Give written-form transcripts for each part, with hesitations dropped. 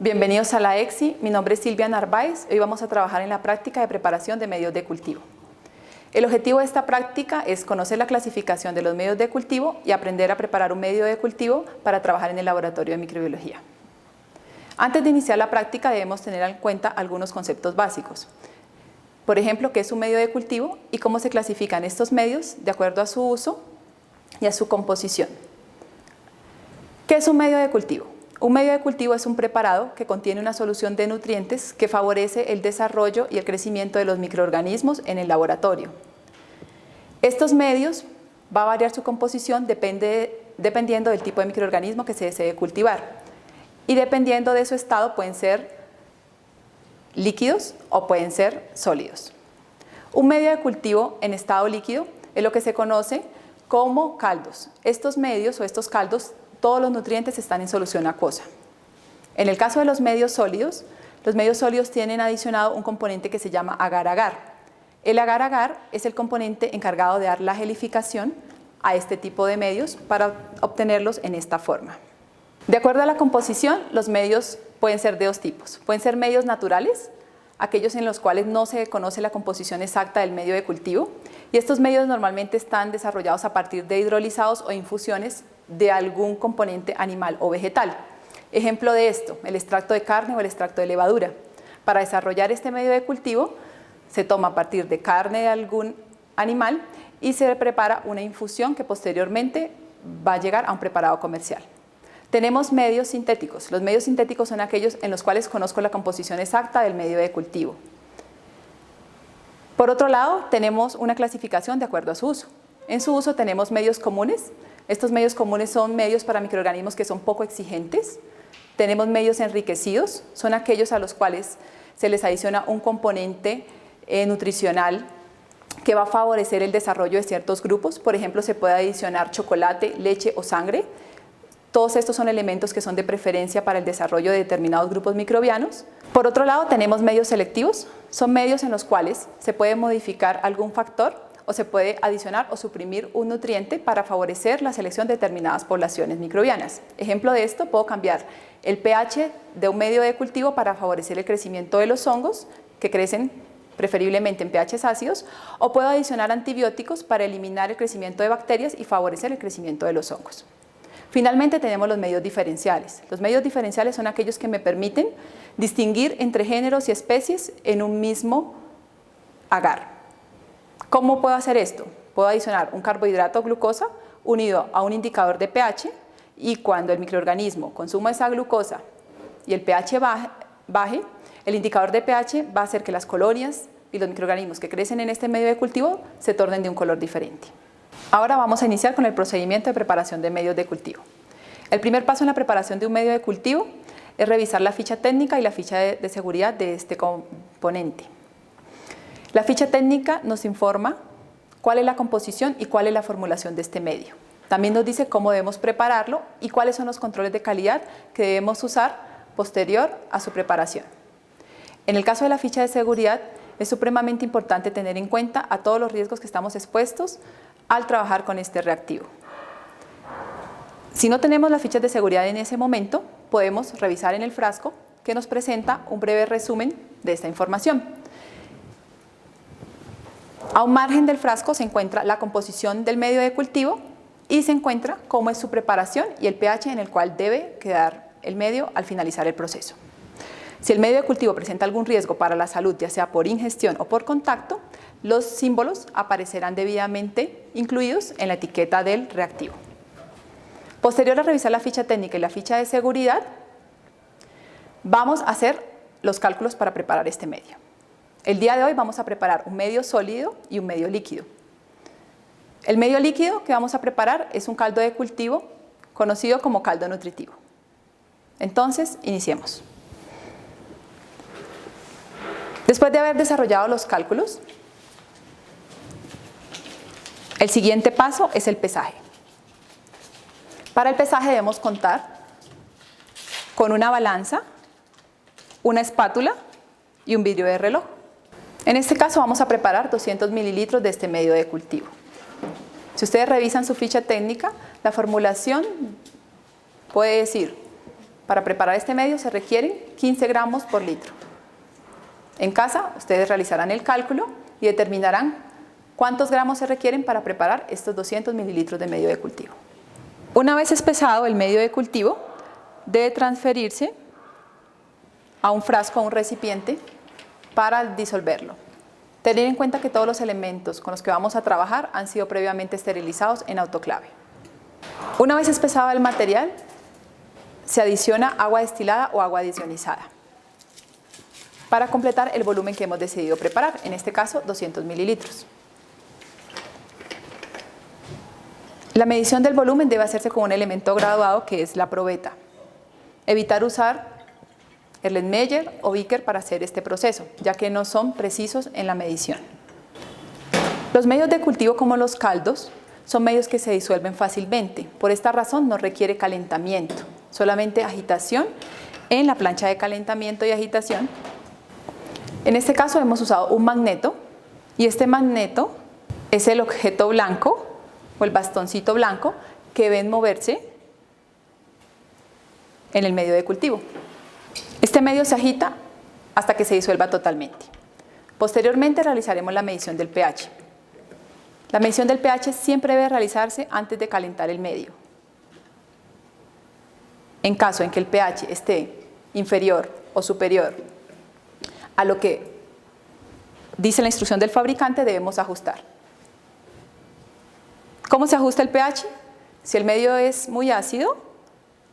Bienvenidos a la EXI, mi nombre es Silvia Narváez. Hoy vamos a trabajar en la práctica de preparación de medios de cultivo. El objetivo de esta práctica es conocer la clasificación de los medios de cultivo y aprender a preparar un medio de cultivo para trabajar en el laboratorio de microbiología. Antes de iniciar la práctica debemos tener en cuenta algunos conceptos básicos. Por ejemplo, qué es un medio de cultivo y cómo se clasifican estos medios de acuerdo a su uso y a su composición. ¿Qué es un medio de cultivo? Un medio de cultivo es un preparado que contiene una solución de nutrientes que favorece el desarrollo y el crecimiento de los microorganismos en el laboratorio. Estos medios va a variar su composición dependiendo del tipo de microorganismo que se desee cultivar y dependiendo de su estado pueden ser líquidos o pueden ser sólidos. Un medio de cultivo en estado líquido es lo que se conoce como caldos. Estos medios o estos caldos, todos los nutrientes están en solución acuosa. En el caso de los medios sólidos tienen adicionado un componente que se llama agar-agar. El agar-agar es el componente encargado de dar la gelificación a este tipo de medios para obtenerlos en esta forma. De acuerdo a la composición, los medios pueden ser de dos tipos. Pueden ser medios naturales, aquellos en los cuales no se conoce la composición exacta del medio de cultivo, y estos medios normalmente están desarrollados a partir de hidrolizados o infusiones de algún componente animal o vegetal. Ejemplo de esto, el extracto de carne o el extracto de levadura. Para desarrollar este medio de cultivo se toma a partir de carne de algún animal y se prepara una infusión que posteriormente va a llegar a un preparado comercial. Tenemos medios sintéticos. Los medios sintéticos son aquellos en los cuales conozco la composición exacta del medio de cultivo. Por otro lado, tenemos una clasificación de acuerdo a su uso. En su uso tenemos medios comunes. Estos medios comunes son medios para microorganismos que son poco exigentes. Tenemos medios enriquecidos, son aquellos a los cuales se les adiciona un componente nutricional que va a favorecer el desarrollo de ciertos grupos. Por ejemplo, se puede adicionar chocolate, leche o sangre. Todos estos son elementos que son de preferencia para el desarrollo de determinados grupos microbianos. Por otro lado, tenemos medios selectivos. Son medios en los cuales se puede modificar algún factor o se puede adicionar o suprimir un nutriente para favorecer la selección de determinadas poblaciones microbianas. Ejemplo de esto, puedo cambiar el pH de un medio de cultivo para favorecer el crecimiento de los hongos que crecen preferiblemente en pHs ácidos, o puedo adicionar antibióticos para eliminar el crecimiento de bacterias y favorecer el crecimiento de los hongos. Finalmente tenemos los medios diferenciales. Los medios diferenciales son aquellos que me permiten distinguir entre géneros y especies en un mismo agar. ¿Cómo puedo hacer esto? Puedo adicionar un carbohidrato glucosa unido a un indicador de pH y cuando el microorganismo consuma esa glucosa y el pH baje, el indicador de pH va a hacer que las colonias y los microorganismos que crecen en este medio de cultivo se tornen de un color diferente. Ahora vamos a iniciar con el procedimiento de preparación de medios de cultivo. El primer paso en la preparación de un medio de cultivo es revisar la ficha técnica y la ficha de seguridad de este componente. La ficha técnica nos informa cuál es la composición y cuál es la formulación de este medio. También nos dice cómo debemos prepararlo y cuáles son los controles de calidad que debemos usar posterior a su preparación. En el caso de la ficha de seguridad, es supremamente importante tener en cuenta a todos los riesgos que estamos expuestos al trabajar con este reactivo. Si no tenemos las fichas de seguridad en ese momento, podemos revisar en el frasco que nos presenta un breve resumen de esta información. A un margen del frasco se encuentra la composición del medio de cultivo y se encuentra cómo es su preparación y el pH en el cual debe quedar el medio al finalizar el proceso. Si el medio de cultivo presenta algún riesgo para la salud, ya sea por ingestión o por contacto, los símbolos aparecerán debidamente incluidos en la etiqueta del reactivo. Posterior a revisar la ficha técnica y la ficha de seguridad, vamos a hacer los cálculos para preparar este medio. El día de hoy vamos a preparar un medio sólido y un medio líquido. El medio líquido que vamos a preparar es un caldo de cultivo conocido como caldo nutritivo. Entonces, iniciemos. Después de haber desarrollado los cálculos, el siguiente paso es el pesaje. Para el pesaje debemos contar con una balanza, una espátula y un vidrio de reloj. En este caso vamos a preparar 200 mililitros de este medio de cultivo. Si ustedes revisan su ficha técnica, la formulación puede decir Para preparar este medio se requieren 15 gramos por litro. En casa, ustedes realizarán el cálculo y determinarán cuántos gramos se requieren para preparar estos 200 mililitros de medio de cultivo. Una vez espesado el medio de cultivo, debe transferirse a un frasco o un recipiente para disolverlo. Tener en cuenta que todos los elementos con los que vamos a trabajar han sido previamente esterilizados en autoclave. Una vez espesado el material, se adiciona agua destilada o agua adicionizada para completar el volumen que hemos decidido preparar, en este caso 200 mililitros. La medición del volumen debe hacerse con un elemento graduado que es la probeta. Evitar usar Erlenmeyer o Vickers para hacer este proceso, ya que no son precisos en la medición. Los medios de cultivo como los caldos son medios que se disuelven fácilmente. Por esta razón no requiere calentamiento, solamente agitación en la plancha de calentamiento y agitación. En este caso hemos usado un magneto y este magneto es el objeto blanco o el bastoncito blanco que ven moverse en el medio de cultivo. Este medio se agita hasta que se disuelva totalmente. Posteriormente realizaremos la medición del pH. La medición del pH siempre debe realizarse antes de calentar el medio. En caso en que el pH esté inferior o superior a lo que dice la instrucción del fabricante, debemos ajustar. ¿Cómo se ajusta el pH? Si el medio es muy ácido,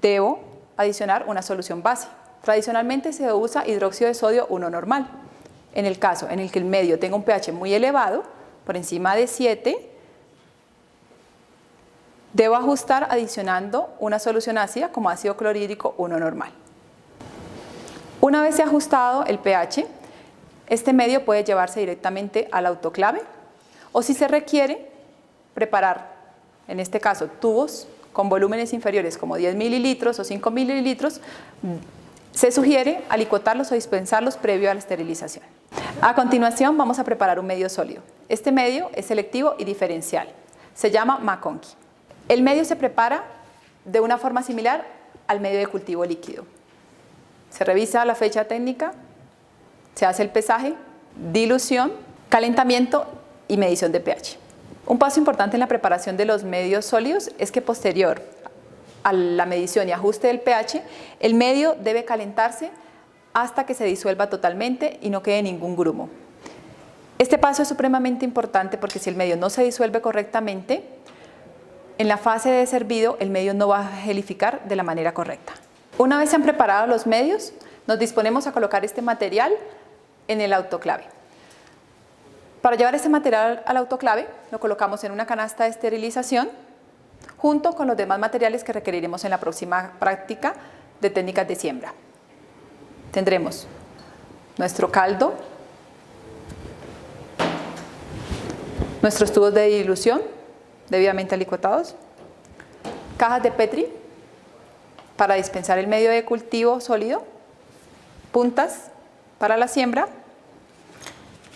debo adicionar una solución base. Tradicionalmente se usa hidróxido de sodio 1 normal. En el caso en el que el medio tenga un pH muy elevado, por encima de 7, debo ajustar adicionando una solución ácida como ácido clorhídrico 1 normal. Una vez se ha ajustado el pH, este medio puede llevarse directamente al autoclave o si se requiere preparar, en este caso, tubos con volúmenes inferiores como 10 mililitros o 5 mililitros, se sugiere alicuotarlos o dispensarlos previo a la esterilización. A continuación vamos a preparar un medio sólido. Este medio es selectivo y diferencial. Se llama McConkey. El medio se prepara de una forma similar al medio de cultivo líquido. Se revisa la fecha técnica, se hace el pesaje, dilución, calentamiento y medición de pH. Un paso importante en la preparación de los medios sólidos es que posterior a la medición y ajuste del pH, el medio debe calentarse hasta que se disuelva totalmente y no quede ningún grumo. Este paso es supremamente importante porque si el medio no se disuelve correctamente, en la fase de servido el medio no va a gelificar de la manera correcta. Una vez se han preparado los medios, nos disponemos a colocar este material en el autoclave. Para llevar este material al autoclave, lo colocamos en una canasta de esterilización junto con los demás materiales que requeriremos en la próxima práctica de técnicas de siembra. Tendremos nuestro caldo, nuestros tubos de dilución debidamente alicuotados, cajas de Petri para dispensar el medio de cultivo sólido, puntas para la siembra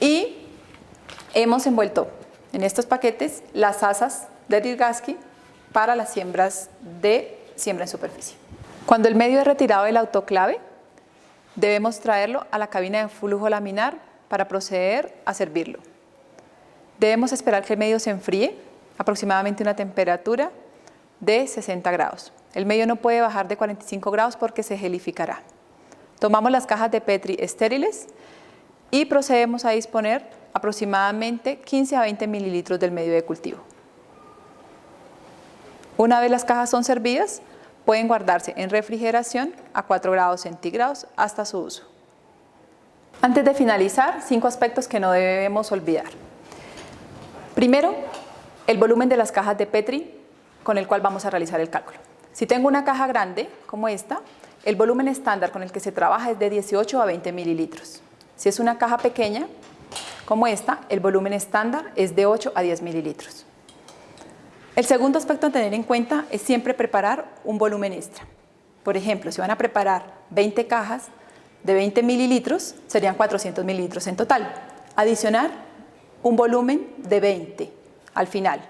y hemos envuelto en estos paquetes las asas de Rylgatsky para las siembras de siembra en superficie. Cuando el medio es retirado del autoclave, debemos traerlo a la cabina de flujo laminar para proceder a servirlo. Debemos esperar que el medio se enfríe, aproximadamente una temperatura de 60 grados. El medio no puede bajar de 45 grados porque se gelificará. Tomamos las cajas de Petri estériles y procedemos a disponer aproximadamente 15 a 20 mililitros del medio de cultivo. Una vez las cajas son servidas, pueden guardarse en refrigeración a 4 grados centígrados hasta su uso. Antes de finalizar, 5 aspectos que no debemos olvidar. Primero, el volumen de las cajas de Petri con el cual vamos a realizar el cálculo. Si tengo una caja grande como esta, el volumen estándar con el que se trabaja es de 18 a 20 mililitros. Si es una caja pequeña como esta, el volumen estándar es de 8 a 10 mililitros. El segundo aspecto a tener en cuenta es siempre preparar un volumen extra. Por ejemplo, si van a preparar 20 cajas de 20 mililitros, serían 400 mililitros en total. Adicionar un volumen de 20 al final.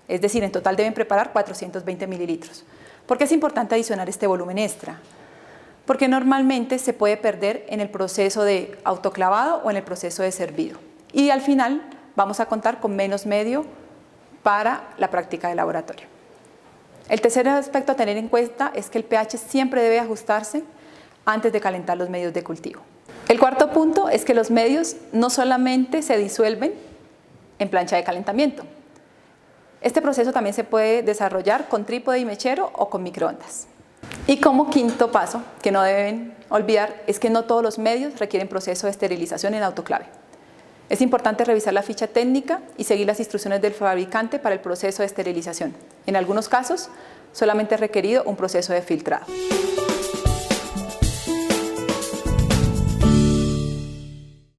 Es decir, en total deben preparar 420 mililitros. ¿Por qué es importante adicionar este volumen extra? porque normalmente se puede perder en el proceso de autoclavado o en el proceso de servido. Y al final vamos a contar con menos medio para la práctica de laboratorio. El tercer aspecto a tener en cuenta es que el pH siempre debe ajustarse antes de calentar los medios de cultivo. El cuarto punto es que los medios no solamente se disuelven en plancha de calentamiento. Este proceso también se puede desarrollar con trípode y mechero o con microondas. Y como quinto paso, que no deben olvidar, es que no todos los medios requieren proceso de esterilización en autoclave. Es importante revisar la ficha técnica y seguir las instrucciones del fabricante para el proceso de esterilización. En algunos casos, solamente es requerido un proceso de filtrado.